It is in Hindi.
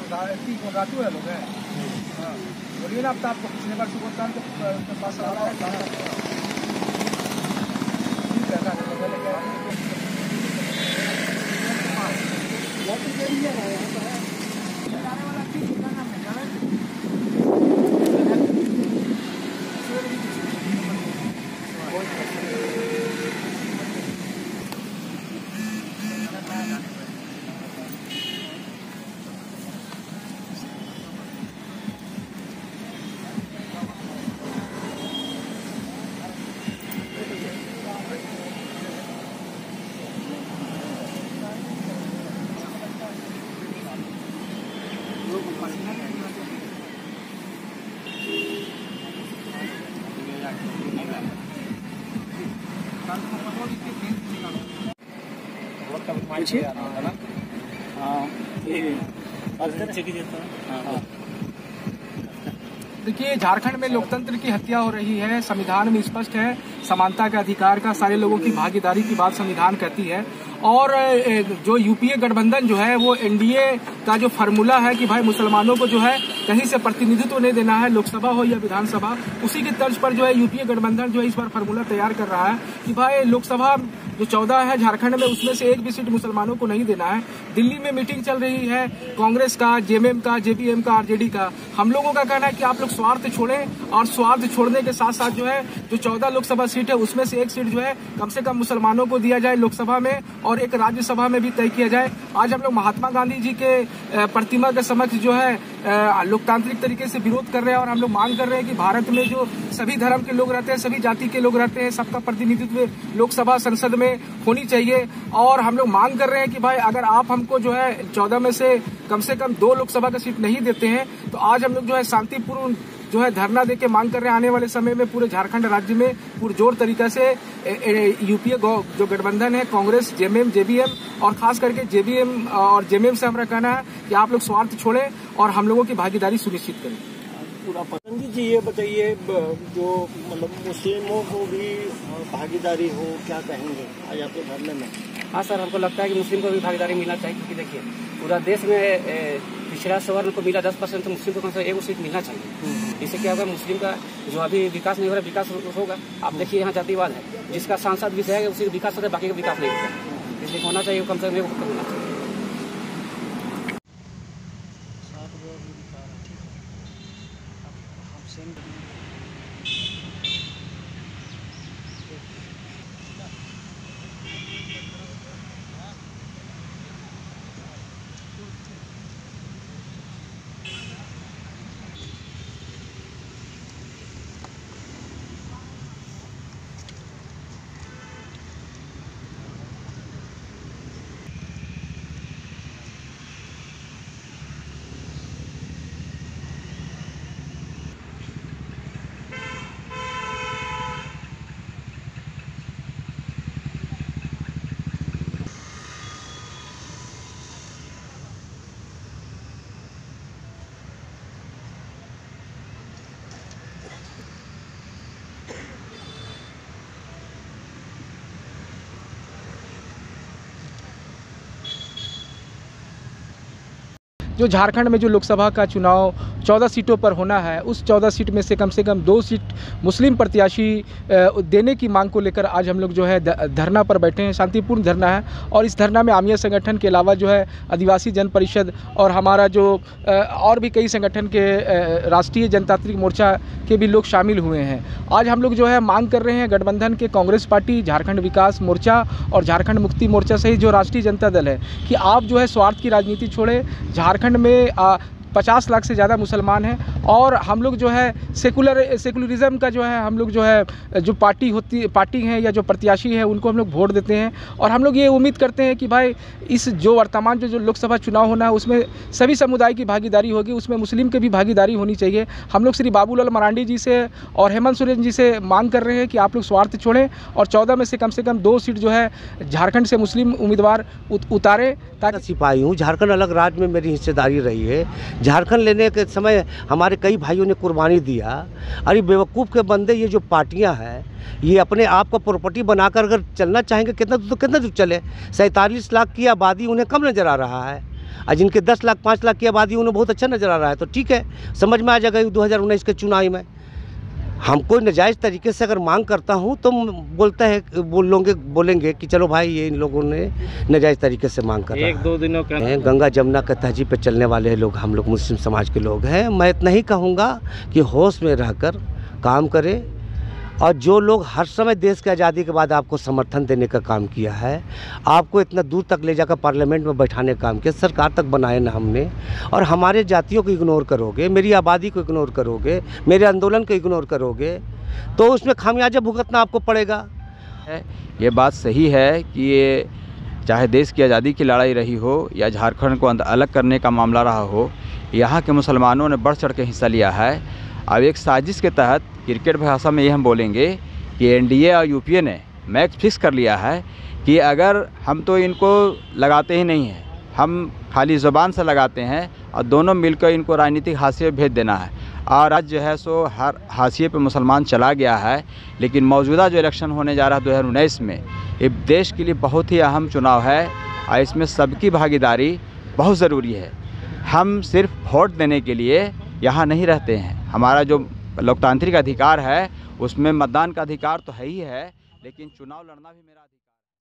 राजू है लोग हैं। हाँ बोलिए ना, अब तो आपको पिछले बार सुबह शाम के पास आ रहा है। देखिए, झारखंड में लोकतंत्र की हत्या हो रही है। संविधान में स्पष्ट है समानता के अधिकार का, सारे लोगों की भागीदारी की बात संविधान कहती है। और जो यूपीए गठबंधन जो है वो एनडीए का जो फार्मूला है कि भाई मुसलमानों को जो है कहीं से प्रतिनिधित्व नहीं देना है, लोकसभा हो या विधानसभा, उसी की तर्ज पर जो है यूपीए गठबंधन जो है इस बार फार्मूला तैयार कर रहा है कि भाई लोकसभा जो 14 है झारखंड में, उसमें से एक भी सीट मुसलमानों को नहीं देना है। दिल्ली में मीटिंग चल रही है कांग्रेस का, जेएमएम का, जेबीएम का, आरजेडी का। हम लोगों का कहना है कि आप लोग स्वार्थ छोड़ें, और स्वार्थ छोड़ने के साथ साथ जो है जो 14 लोकसभा सीट है उसमें से एक सीट जो है कम से कम मुसलमानों को दिया जाए लोकसभा में, और एक राज्यसभा में भी तय किया जाए। आज हम लोग महात्मा गांधी जी के प्रतिमा के समक्ष जो है लोकतांत्रिक तरीके से विरोध कर रहे हैं, और हम लोग मांग कर रहे हैं कि भारत में जो सभी धर्म के लोग रहते हैं, सभी जाति के लोग रहते हैं, सबका प्रतिनिधित्व लोकसभा संसद में होनी चाहिए। और हम लोग मांग कर रहे हैं कि भाई अगर आप हमको जो है 14 में से कम 2 लोकसभा का सीट नहीं देते हैं तो आज हम लोग जो है शांतिपूर्ण जो है धरना देके मांग कर रहे हैं। आने वाले समय में पूरे झारखंड राज्य में पुरजोर तरीका से यूपीए जो गठबंधन है, कांग्रेस, जेएमएम, जेबीएम, और खास करके जेबीएम और जेएमएम से हमारा कहना है कि आप लोग स्वार्थ छोड़ें और हम लोगों की भागीदारी सुनिश्चित करें। पूरा पसंद जी, ये बताइए जो मतलब मुस्लिमों को भी भागीदारी हो, क्या कहेंगे आज आपके धरने में? हाँ सर, हमको लगता है कि मुस्लिम को भी भागीदारी मिलना चाहिए, क्योंकि देखिए पूरा देश में पिछड़ा सवर्ण को मिला 10%, तो मुस्लिम को कम से कम एक सीट मिलना चाहिए। इससे क्या होगा, मुस्लिम का जो अभी विकास नहीं हो रहा विकास होगा। आप देखिए यहाँ जातिवाद है, जिसका सांसद भी है उसी विकास होता है, बाकी का विकास नहीं होता। इसलिए होना चाहिए कम से कम होना चाहिए। जो झारखंड में जो लोकसभा का चुनाव 14 सीटों पर होना है, उस 14 सीट में से कम 2 सीट मुस्लिम प्रत्याशी देने की मांग को लेकर आज हम लोग जो है धरना पर बैठे हैं। शांतिपूर्ण धरना है, और इस धरना में आमिया संगठन के अलावा जो है आदिवासी जन परिषद और हमारा जो और भी कई संगठन के राष्ट्रीय जनतांत्रिक मोर्चा के भी लोग शामिल हुए हैं। आज हम लोग जो है मांग कर रहे हैं गठबंधन के कांग्रेस पार्टी, झारखंड विकास मोर्चा और झारखंड मुक्ति मोर्चा सहित जो राष्ट्रीय जनता दल है कि आप जो है स्वार्थ की राजनीति छोड़े। झारखंड में 50 लाख से ज़्यादा मुसलमान हैं, और हम लोग जो है सेकुलरिज्म का जो है हम लोग जो है जो पार्टी हैं या जो प्रत्याशी है उनको हम लोग वोट देते हैं। और हम लोग ये उम्मीद करते हैं कि भाई इस जो वर्तमान जो लोकसभा चुनाव होना है उसमें सभी समुदाय की भागीदारी होगी, उसमें मुस्लिम की भी भागीदारी होनी चाहिए। हम लोग श्री बाबूलाल मरांडी जी से और हेमंत सोरेन जी से मांग कर रहे हैं कि आप लोग स्वार्थ छोड़ें और 14 में से कम 2 सीट जो है झारखंड से मुस्लिम उम्मीदवार उतारें। ताकि सिपाही हूँ, झारखंड अलग राज्य में मेरी हिस्सेदारी रही है। झारखंड लेने के समय हमारे कई भाइयों ने कुर्बानी दिया। अरे बेवकूफ़ के बंदे, ये जो पार्टियां हैं ये अपने आप को प्रॉपर्टी बनाकर अगर चलना चाहेंगे कितना दूर चले। 47 लाख की आबादी उन्हें कम नज़र आ रहा है। और जिनके 10 लाख 5 लाख की आबादी उन्हें बहुत अच्छा नज़र आ रहा है, तो ठीक है, समझ में आ जाएगा 2019 के चुनाव में। हम कोई नाजायज़ तरीके से अगर मांग करता हूँ तो बोलेंगे कि चलो भाई ये इन लोगों ने नाजायज़ तरीके से मांग कर 1-2 दिनों का गंगा जमुना के तहजीब पे चलने वाले लोग हम लोग मुस्लिम समाज के लोग हैं। मैं इतना ही कहूँगा कि होश में रहकर काम करें, और जो लोग हर समय देश की आज़ादी के बाद आपको समर्थन देने का काम किया है, आपको इतना दूर तक ले जाकर पार्लियामेंट में बैठाने का काम किया, सरकार तक बनाए ना हमने, और हमारे जातियों को इग्नोर करोगे, मेरी आबादी को इग्नोर करोगे, मेरे आंदोलन को इग्नोर करोगे, तो उसमें खामियाजा भुगतना आपको पड़ेगा। ये बात सही है कि ये चाहे देश की आज़ादी की लड़ाई रही हो या झारखंड को अलग करने का मामला रहा हो, यहाँ के मुसलमानों ने बढ़ चढ़ के हिस्सा लिया है। अब एक साजिश के तहत क्रिकेट भाषा में ये हम बोलेंगे कि एनडीए और यूपीए ने मैच फिक्स कर लिया है कि अगर हम तो इनको लगाते ही नहीं हैं, हम खाली ज़ुबान से लगाते हैं और दोनों मिलकर इनको राजनीतिक हाशिए भेज देना है। और आज जो है सो हर हाशिए पे मुसलमान चला गया है। लेकिन मौजूदा जो इलेक्शन होने जा रहा है 2019 में, ये देश के लिए बहुत ही अहम चुनाव है और इसमें सबकी भागीदारी बहुत ज़रूरी है। हम सिर्फ वोट देने के लिए यहाँ नहीं रहते हैं। हमारा जो लोकतांत्रिक अधिकार है उसमें मतदान का अधिकार तो है ही है, लेकिन चुनाव लड़ना भी मेरा अधिकार